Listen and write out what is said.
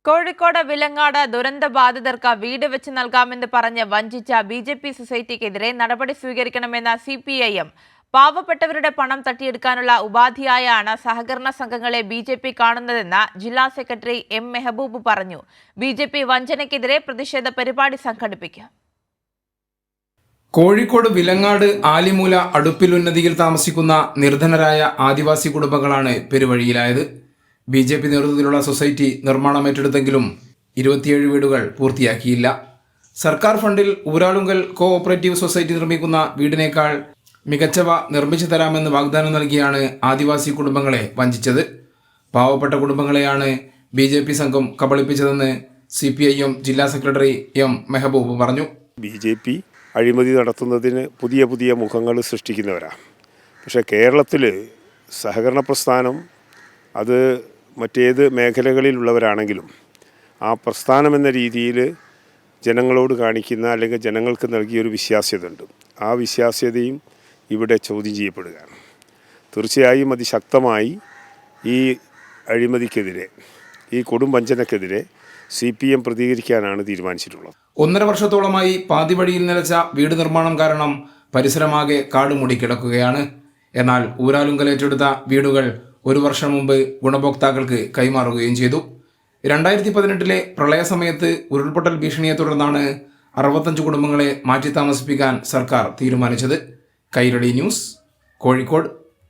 കോഴിക്കോട് വിലങ്ങാട് ദുരന്തബാധിതർക്ക് വീട് വെച്ച് നൽകാമെന്ന് പറഞ്ഞ് വഞ്ചിച്ച ബി.ജെ.പി. സൊസൈറ്റിക്കെതിരെ നടപടി സ്വീകരിക്കണമെന്ന CPIM പാവപ്പെട്ടവരുടെ പണം തട്ടിയെടുക്കാനുള്ള ഉപാധിയായാണ് സഹകരണ സംഘങ്ങളെ ബി.ജെ.പി. കാണുന്നതെന്ന് ജില്ലാ സെക്രട്ടറി M. മെഹബൂബ് പറഞ്ഞു. ബി.ജെ.പി. വഞ്ചനയ്ക്കെതിരെ പ്രതിഷേധ പരിപാടി സംഘടിപ്പിക്കും. കോഴിക്കോട് വിലങ്ങാട് ആലിമൂല അടുപ്പിലുന്നതിയിൽ താമസിക്കുന്ന നിർധനരായ ആദിവാസി കുടുംബങ്ങളാണ് പെരുവഴിയിലായത്. ബി.ജെ.പി. നേതൃത്വത്തിലുള്ള സൊസൈറ്റി നിർമ്മാണം ഏറ്റെടുത്തെങ്കിലും 27 വീടുകൾ പൂർത്തിയാക്കിയില്ല. സർക്കാർ ഫണ്ടിൽ ഊരാളുങ്കൽ കോഓപ്പറേറ്റീവ് സൊസൈറ്റി നിർമ്മിക്കുന്ന വീടിനേക്കാൾ മികച്ചവ നിർമ്മിച്ചു തരാമെന്ന് വാഗ്ദാനം നൽകിയാണ് ആദിവാസി കുടുംബങ്ങളെ വഞ്ചിച്ചത്. പാവപ്പെട്ട കുടുംബങ്ങളെയാണ് ബി.ജെ.പി. സംഘം കബളിപ്പിച്ചതെന്ന് CPIM ജില്ലാ സെക്രട്ടറി M. മെഹബൂബ് പറഞ്ഞു. ബി.ജെ.പി. അഴിമതി നടത്തുന്നതിന് പുതിയ പുതിയ മുഖങ്ങൾ സൃഷ്ടിക്കുന്നവരാണ്. പക്ഷേ കേരളത്തിൽ സഹകരണ പ്രസ്ഥാനം അത് മറ്റേത് മേഖലകളിലുള്ളവരാണെങ്കിലും ആ പ്രസ്ഥാനം എന്ന രീതിയിൽ ജനങ്ങളോട് കാണിക്കുന്ന അല്ലെങ്കിൽ ജനങ്ങൾക്ക് നൽകിയൊരു വിശ്വാസ്യതയുണ്ട്. ആ വിശ്വാസ്യതയും ഇവിടെ ചോദ്യം ചെയ്യപ്പെടുകയാണ്. തീർച്ചയായും അതിശക്തമായി ഈ അഴിമതിക്കെതിരെ, ഈ കൊടും വഞ്ചനക്കെതിരെ CPM പ്രതികരിക്കാനാണ് തീരുമാനിച്ചിട്ടുള്ളത്. 1.5 വർഷത്തോളമായി പാതി വഴിയിൽ നിലച്ച വീട് നിർമ്മാണം കാരണം പരിസരമാകെ കാട് മൂടിക്കിടക്കുകയാണ്. എന്നാൽ ഊരാലുങ്കൽ ഏറ്റെടുത്ത വീടുകൾ 1 വർഷം മുമ്പ് ഗുണഭോക്താക്കൾക്ക് കൈമാറുകയും ചെയ്തു. 2018 പ്രളയ സമയത്ത് ഉരുൾപൊട്ടൽ ഭീഷണിയെ തുടർന്നാണ് 65 കുടുംബങ്ങളെ മാറ്റി താമസിപ്പിക്കാൻ സർക്കാർ തീരുമാനിച്ചത്. കൈരളി ന്യൂസ്, കോഴിക്കോട്.